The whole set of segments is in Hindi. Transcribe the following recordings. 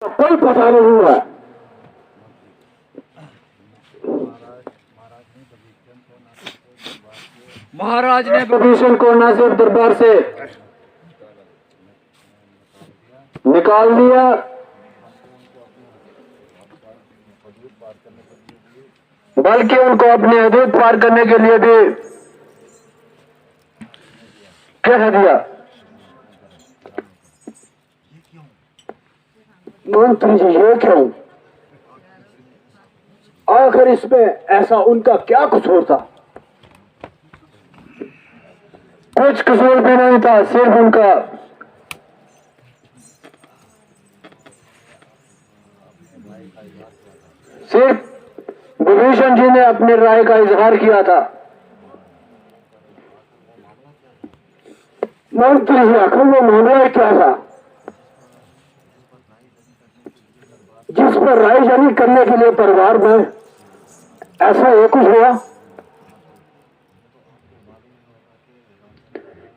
कोई पता नहीं हुआ। महाराज ने विभीषण को न सिर्फ दरबार से निकाल दिया, बल्कि उनको अपनी हदूद पार करने के लिए भी कह दिया। मंत्री जी, ये क्यों? आखिर इसमें ऐसा उनका क्या कसूर था? कुछ कसूर भी नहीं था, सिर्फ उनका विभीषण जी ने अपनी राय का इजहार किया था। मंत्री जी, आखिर वो मामला क्या था जिस पर रायजानी करने के लिए परिवार में ऐसा ये कुछ हुआ?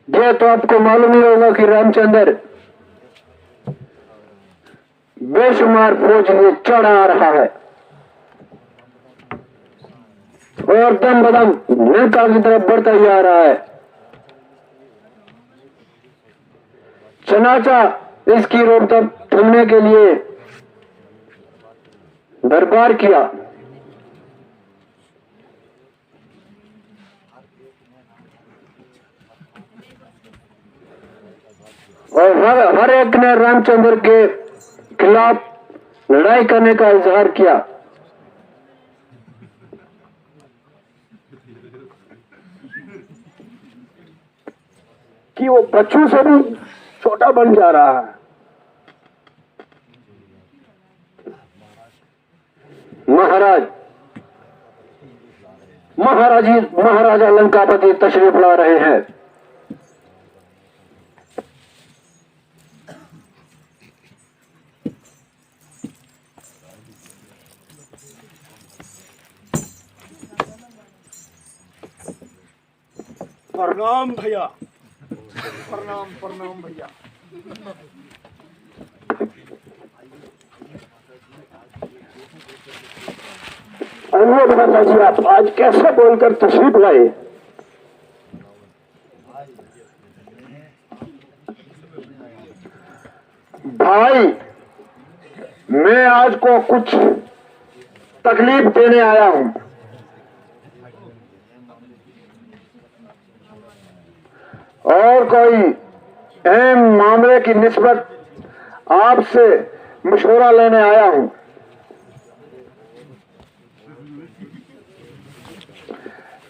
ये तो आपको मालूम ही होगा कि रामचंद्र बेशुमार फौज लिए चढ़ आ रहा है और दम बदम लंका की तरफ बढ़ता ही आ रहा है। चनाचा इसकी रोकथाम थमने के लिए दरबार किया और हर एक ने रामचंद्र के खिलाफ लड़ाई करने का इजहार किया। कि वो बच्चों से भी छोटा बन जा रहा है। महाराजा लंकापति तशरीफ ला रहे हैं। प्रणाम भैया, प्रणाम प्रणाम भैया। अनुभव जी, आप आज कैसे बोलकर तशरीफ लाए? भाई, मैं आज को कुछ तकलीफ देने आया हूं। और कोई अहम मामले की निस्बत आपसे मशवरा लेने आया हूं।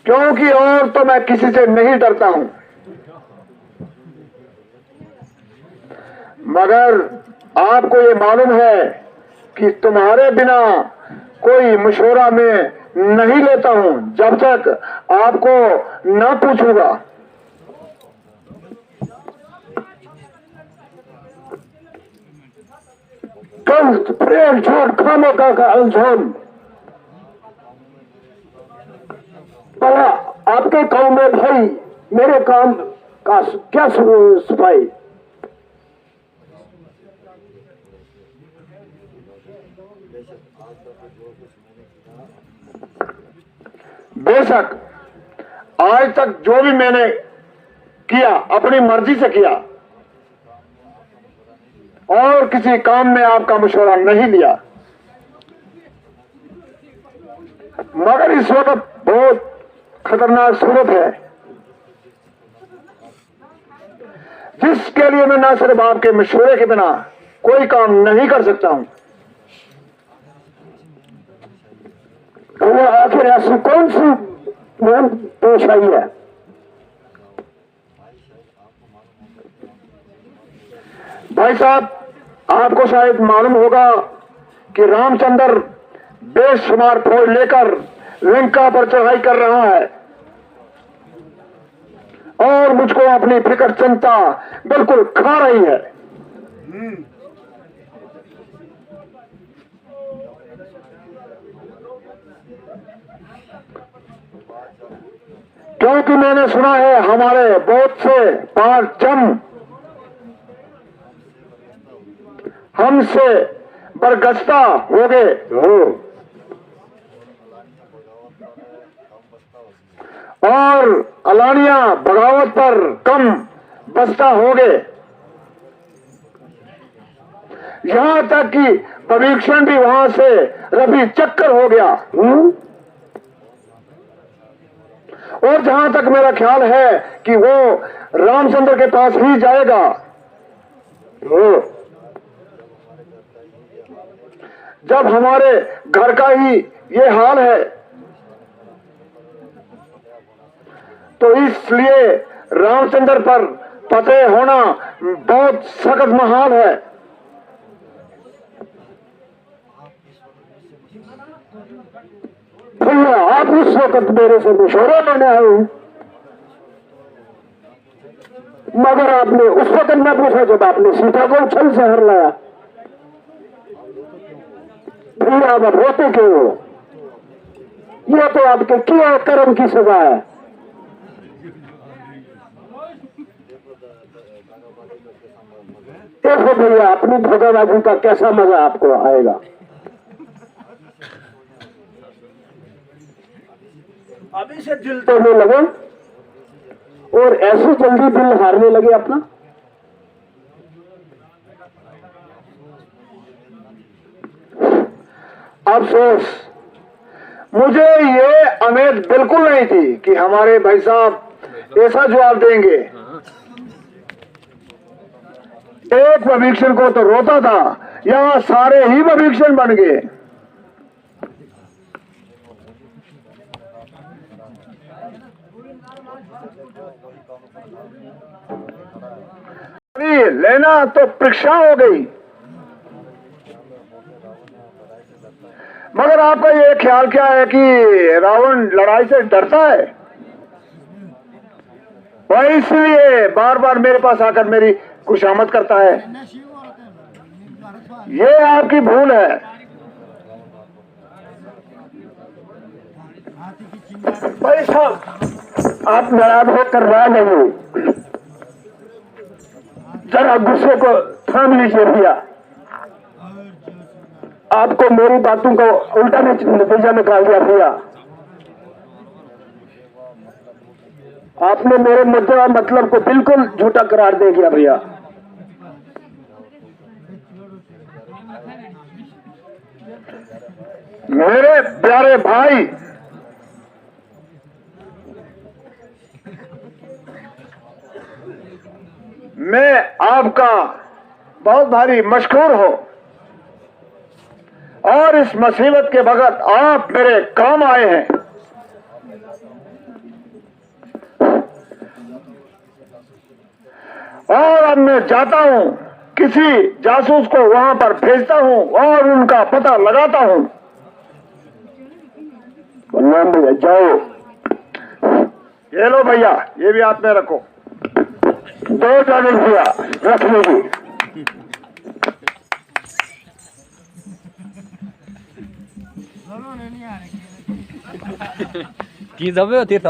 क्योंकि और तो मैं किसी से नहीं डरता हूं, मगर आपको ये मालूम है कि तुम्हारे बिना कोई मशवरा में नहीं लेता हूं जब तक आपको न पूछूंगा। कंस, प्रेम, झूठ, खामोखा का अल्झाम। भला आपके काम में भाई मेरे काम का क्या सफाई? बेशक आज तक जो भी मैंने किया अपनी मर्जी से किया और किसी काम में आपका मशवरा नहीं लिया, मगर इस वक्त बहुत खतरनाक सूरत है जिसके लिए मैं ना सिर्फ आपके मशवरे के बिना कोई काम नहीं कर सकता हूं। वो आखिर ऐसी कौन सी पेश आई है? भाई साहब, आपको शायद मालूम होगा कि रामचंद्र बेशुमार फौज लेकर लंका पर चढ़ाई कर रहा है और मुझको अपनी फिक्र चिंता बिल्कुल खा रही है। क्योंकि मैंने सुना है हमारे बहुत से पांच जम हमसे बरगश्ता हो गए और अलानिया बगावत पर कम बस्ता हो गए। यहां तक कि परीक्षण भी वहां से रफी चक्कर हो गया। और जहां तक मेरा ख्याल है कि वो रामचंद्र के पास ही जाएगा। जब हमारे घर का ही ये हाल है तो इसलिए रामचंद्र पर फतेह होना बहुत सख्त महाल है। भैया आप उस वक्त मेरे से मशवरा लेने आए हो, मगर आपने उस वक्त न पूछा जब आपने सीता को छल से हर लाया। भैया आप रोते क्यों हो? यह तो आपके किए कर्म की सजा है। देखो भैया अपनी धोखाबाजी का कैसा मजा आपको आएगा। अभी से दिल तोड़ने लगे और ऐसे जल्दी दिल हारने लगे अपना। अफसोस, मुझे ये उम्मीद बिल्कुल नहीं थी कि हमारे भाई साहब ऐसा जवाब देंगे। एक विभीषण को तो रोता था, यहां सारे ही विभीषण बन गए। लेना तो परीक्षा हो गई। मगर आपका ये ख्याल क्या है कि रावण लड़ाई से डरता है? वह इसलिए बार बार मेरे पास आकर मेरी खुशामद करता है। ये आपकी भूल है। भाई साहब आप नाराज होकर रह नहीं, जरा गुस्से को थाम लीजिए भैया। आपको मेरी बातों को उल्टा नतीजा निकाल दिया भैया। आपने मेरे मुद्दा मतलब को बिल्कुल झूठा करार दे दिया भैया। मेरे प्यारे भाई, मैं आपका बहुत भारी मशहूर हूं और इस मुसीबत के वक्त आप मेरे काम आए हैं। और अब मैं जाता हूं, किसी जासूस को वहां पर भेजता हूं और उनका पता लगाता हूं। भैया जाओ। ये लो भैया, ये भी हाथ में रखो। 2 डॉलर भैया रख लीजिए। কি যাবে তীর্থ